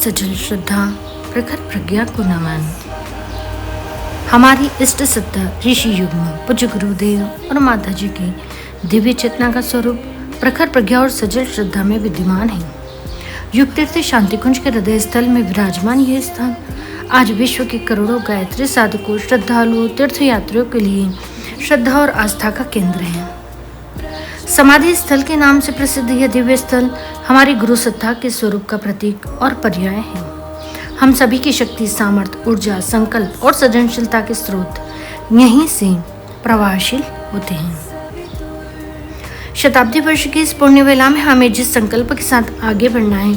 सजल श्रद्धा प्रखर प्रज्ञा को नमन। हमारी इष्ट सत्ता ऋषि युग्म पूज्य गुरुदेव और माता जी की दिव्य चेतना का स्वरूप प्रखर प्रज्ञा और सजल श्रद्धा में विद्यमान है। युग तीर्थ शांति कुंज के हृदय स्थल में विराजमान यह स्थान आज विश्व के करोड़ों गायत्री साधकों, श्रद्धालुओं, तीर्थयात्रियों के लिए श्रद्धा और आस्था का केंद्र है। समाधि स्थल के नाम से प्रसिद्ध यह दिव्य स्थल हमारी गुरु सत्ता के स्वरूप का प्रतीक और पर्याय है। हम सभी की शक्ति, सामर्थ्य, ऊर्जा, संकल्प और सृजनशीलता के स्रोत यहीं से प्रवाहशील होते हैं। शताब्दी वर्ष की इस पुण्य वेला में हमें जिस संकल्प के साथ आगे बढ़ना है,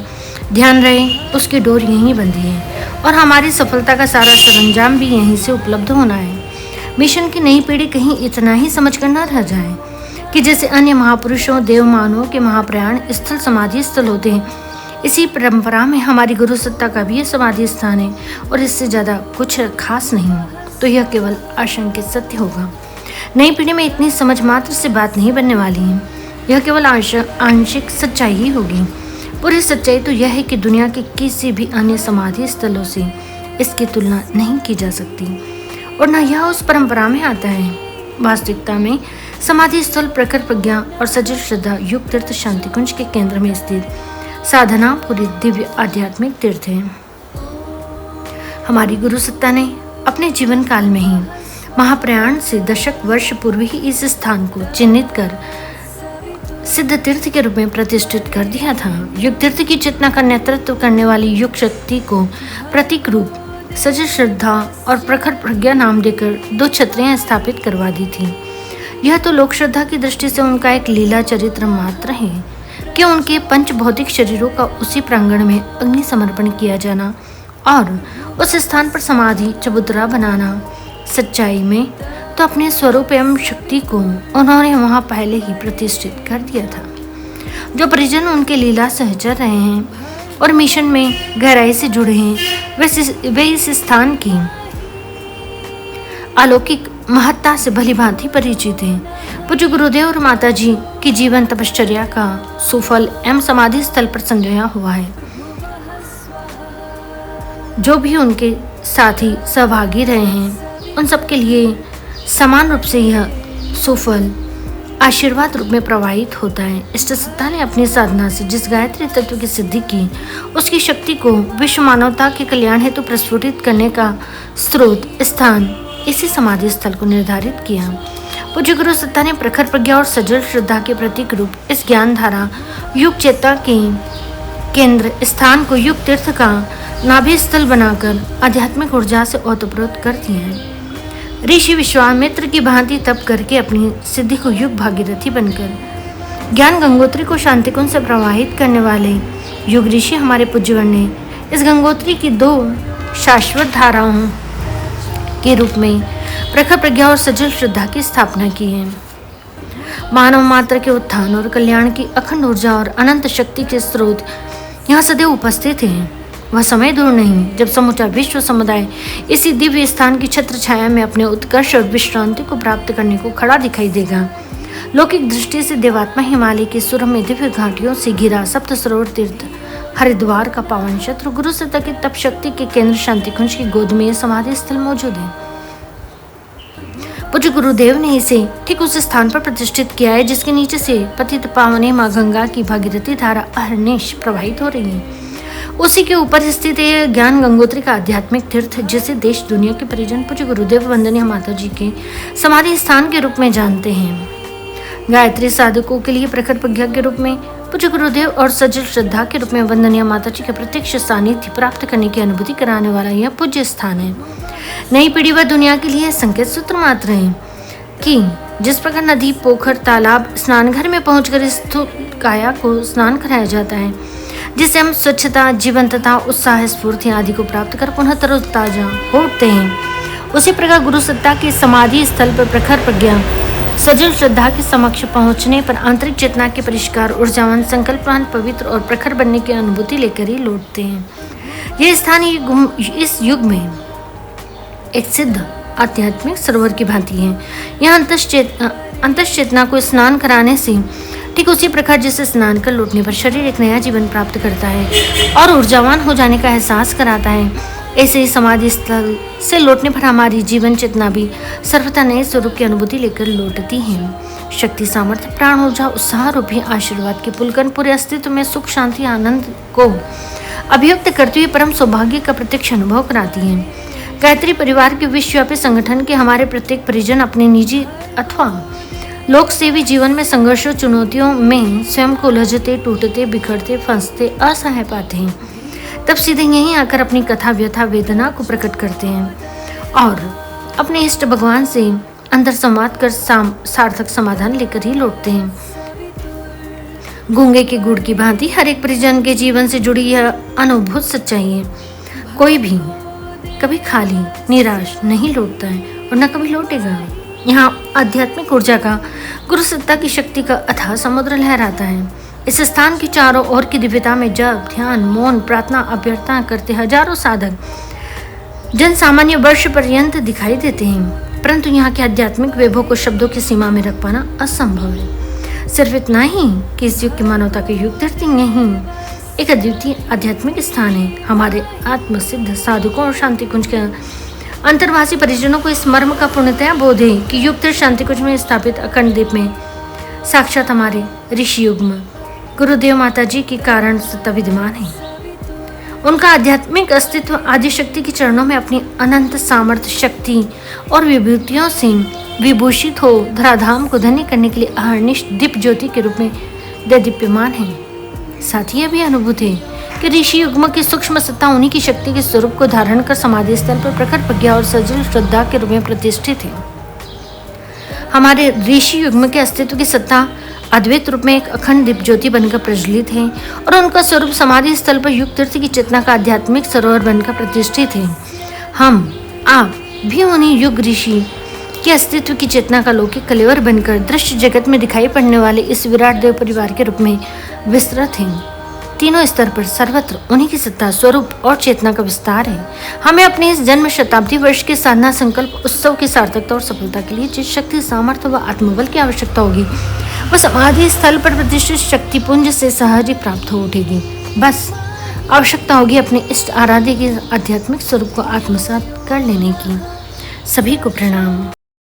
ध्यान रहे उसकी डोर यहीं बंधी है और हमारी सफलता का सारा सरंजाम भी यहीं से उपलब्ध होना है। मिशन की नई पीढ़ी कहीं इतना ही समझ कर न रह जाए कि जैसे अन्य महापुरुषों, देव मानवों के महाप्रयाण स्थल समाधि स्थल होते हैं, इसी परंपरा में हमारी गुरु सत्ता का भी समाधि स्थान है और इससे ज़्यादा कुछ खास नहीं, तो यह केवल आशंकित सत्य होगा। नई पीढ़ी में इतनी समझ मात्र से बात नहीं बनने वाली है, यह केवल आंशिक सच्चाई ही होगी। पूरी सच्चाई तो यह है कि दुनिया के किसी भी अन्य समाधि स्थलों से इसकी तुलना नहीं की जा सकती और न यह उस परंपरा में आता है। वास्तविकता में समाधि स्थल प्रखर प्रज्ञा और सजल श्रद्धा युग तीर्थ शांति कुंज के केंद्र में स्थित साधना पूरी दिव्य आध्यात्मिक तीर्थ है। हमारी गुरु सत्ता ने अपने जीवन काल में ही महाप्रयाण से दशक वर्ष पूर्व ही इस स्थान को चिन्हित कर सिद्ध तीर्थ के रूप में प्रतिष्ठित कर दिया था। युग तीर्थ की चेतना का नेतृत्व करने वाली युग शक्ति को प्रतीक रूप सजल श्रद्धा और प्रखर प्रज्ञा नाम देकर दो छत्रियां स्थापित करवा दी थी। यह तो लोक श्रद्धा की दृष्टि से उनका एक लीला चरित्र मात्र है कि उनके पंच भौतिक शरीरों का उसी प्रांगण में अग्नि समर्पण किया जाना और उस स्थान पर समाधि चबूतरा बनाना। सच्चाई में तो अपने स्वरूप एवं शक्ति को उन्होंने वहां पहले ही प्रतिष्ठित कर दिया था। जो परिजन उनके लीला सहचर रहे हैं और मिशन में गहराई से जुड़े हैं, वे इस स्थान की अलौकिक महत्ता से भली भांति परिचित हैं। पूज्य गुरुदेव और माता जी की जीवन तपश्चर्या का सुफल एवं समाधि स्थल पर संजोया हुआ है। जो भी उनके साथी सहभागी रहे हैं, उन सबके लिए समान रूप से यह सुफल आशीर्वाद रूप में प्रवाहित होता है। इष्ट सत्ता ने अपनी साधना से जिस गायत्री तत्व की सिद्धि की, उसकी शक्ति को विश्व मानवता के कल्याण हेतु प्रस्फुटित करने का स्रोत स्थान इसी समाधि स्थल को निर्धारित किया। पूज्य गुरु सत्ता ने प्रखर प्रज्ञा और सजल श्रद्धा के प्रतीक रूप इस ज्ञान धारा युग चेतना के केंद्र स्थान को युग तीर्थ का नाभि स्थल बनाकर आध्यात्मिक ऊर्जा से ओतप्रोत कर दिया है। ऋषि विश्वामित्र की भांति तप करके अपनी सिद्धि को युग भागीरथी बनकर ज्ञान गंगोत्री को शांतिकुंज से प्रवाहित करने वाले युग ऋषि हमारे पूज्यवर ने इस गंगोत्री की दो शाश्वत धाराओं के रूप में प्रखर प्रज्ञा और सजल श्रद्धा की स्थापना की है। मानव मात्र के उत्थान और कल्याण की अखंड ऊर्जा और अनंत शक्ति के स्रोत यहाँ सदैव उपस्थित हैं। वह समय दूर नहीं जब समूचा विश्व समुदाय इसी दिव्य स्थान की छत्र छाया में अपने उत्कर्ष और विश्रांति को प्राप्त करने को खड़ा दिखाई देगा। लौकिक दृष्टि से देवात्मा हिमालय के सुर में दिव्य घाटियों से घिरा सप्त सरोवर तीर्थ हरिद्वार का पावन क्षेत्र गुरु सत्ता की तप शक्ति के केंद्र शांति कुंज की गोद में समाधि स्थल मौजूद है। पूज्य गुरुदेव ने इसे ठीक उस स्थान पर प्रतिष्ठित किया है जिसके नीचे से पतित पावने माँ गंगा की भागीरथी धारा अहर्निश प्रवाहित हो रही है। उसी के ऊपर स्थित है ज्ञान गंगोत्री का आध्यात्मिक तीर्थ, जिसे देश दुनिया के परिजन पूज्य गुरुदेव वंदनीय माता जी के समाधि स्थान के रूप में जानते हैं। गायत्री साधकों के लिए प्रखर प्रज्ञा के रूप में, पूज्य गुरुदेव और सजल श्रद्धा के रूप में वंदनीय माता जी का प्रत्यक्ष सानिध्य प्राप्त करने की अनुभूति कराने वाला यह पूज्य स्थान है। नई पीढ़ी व दुनिया के लिए संकेत सूत्र मात्र है कि जिस प्रकार नदी, पोखर, तालाब, स्नानघर में पहुंचकर स्थूल काया को स्नान कराया जाता है, जिससे हम स्वच्छता, जीवंतता, उत्साह, स्फूर्ति आदि को प्राप्त कर पुनः तरोताजा हो उठते हैं, उसी प्रकार गुरु सत्ता के समाधि स्थल पर प्रखर प्रज्ञा सजल श्रद्धा के समक्ष पहुंचने पर आंतरिक चेतना के परिष्कार, ऊर्जावान, संकल्पवान, पवित्र और प्रखर बनने की अनुभूति लेकर ही लौटते हैं। यह स्थान इस युग में एक सिद्ध आध्यात्मिक सरोवर की भांति है। यहाँ अंतश्चेतना को स्नान कराने से ठीक उसी प्रकार जैसे स्नान कर लौटने पर शरीर एक नया जीवन प्राप्त करता है और ऊर्जावान हो जाने का एहसास कराता है, ऐसे ही समाधि स्थल से लौटने पर हमारी जीवन चेतना भी सर्वथा नए स्वरूप की अनुभूति लेकर लौटती है। शक्ति, सामर्थ्य, प्राण ऊर्जा, उत्साह रूपी आशीर्वाद के पुलकन पूरे अस्तित्व में सुख, शांति, आनंद को अभिव्यक्त करते हुए परम सौभाग्य का प्रत्यक्ष अनुभव कराती है। गायत्री परिवार के विश्वव्यापी संगठन के हमारे प्रत्येक परिजन अपने निजी अथवा लोक सेवी जीवन में संघर्षों, चुनौतियों में स्वयं को उलझते, टूटते, बिखरते, फंसते, असहाय पाते हैं। तब सीधे यहीं आकर अपनी कथा, व्यथा, वेदना को प्रकट करते हैं और अपने इष्ट भगवान से अंदर संवाद कर सार्थक समाधान लेकर ही लौटते हैं। गूंगे के गुड़ की भांति हर एक परिजन के जीवन से जुड़ी यह अनुभूत सच्चाई है। कोई भी कभी खाली, निराश नहीं लौटता है और न कभी लौटेगा। यहाँ आध्यात्मिक ऊर्जा का, गुरु सत्ता की शक्ति का अथाह समुद्र लहराता है। इस स्थान की चारों ओर की दिव्यता में जप, ध्यान, मौन, प्रार्थना, अभ्यर्थना करते हजारों साधक जन सामान्य वर्ष पर्यंत दिखाई देते हैं, परंतु यहाँ के आध्यात्मिक वैभव को शब्दों की सीमा में रख पाना असंभव है। सिर्फ इतना ही कि इस युग की मानवता के युग धरती नहीं एक अद्वितीय आध्यात्मिक स्थान है। हमारे आत्मसिद्ध साधकों और शांति कुंज के अंतर्वासी परिजनों को इस मर्म का पूर्णतया बोध है कि युग शांति कुंज में स्थापित अखंड द्वीप में साक्षात हमारे ऋषि युग्म गुरुदेव माता जी के कारण सत्ता विद्यमान है। उनका आध्यात्मिक अस्तित्व आदिशक्ति के चरणों में अपनी अनंत सामर्थ्य, शक्ति और विभूतियों से विभूषित हो धराधाम को धन्य करने के लिए अहर्निश दीप ज्योति के रूप में दैदीप्यमान है। साथ ही यह भी अनुभूत है कि ऋषि युग्म की सूक्ष्म सत्ता उन्हीं की शक्ति के स्वरूप को धारण कर समाधि स्थल पर प्रखर प्रज्ञा और सजल श्रद्धा के रूप में प्रतिष्ठित है। हमारे ऋषि युग्म के अस्तित्व की सत्ता अद्वैत रूप में एक अखंड दीप ज्योति बनकर प्रज्वलित है और उनका स्वरूप समाधि स्थल पर युग तीर्थ की चेतना का आध्यात्मिक सरोवर बनकर प्रतिष्ठित है। हम आप भी उन्हीं युग ऋषि के अस्तित्व की चेतना का लौकिक कलेवर बनकर दृश्य जगत में दिखाई पड़ने वाले इस विराट देव परिवार के रूप में विस्तृत हैं। तीनों स्तर पर सर्वत्र उन्हीं की सत्ता, स्वरूप और चेतना का विस्तार है। हमें अपने इस जन्म शताब्दी वर्ष के साधना संकल्प उत्सव की सार्थकता और सफलता के लिए जिस शक्ति, सामर्थ्य व आत्मबल की आवश्यकता होगी वह समाधि स्थल पर प्रतिष्ठित शक्तिपुंज से सहज ही प्राप्त हो उठेगी। बस आवश्यकता होगी अपने इष्ट आराध्य के आध्यात्मिक स्वरूप को आत्मसात कर लेने की। सभी को प्रणाम।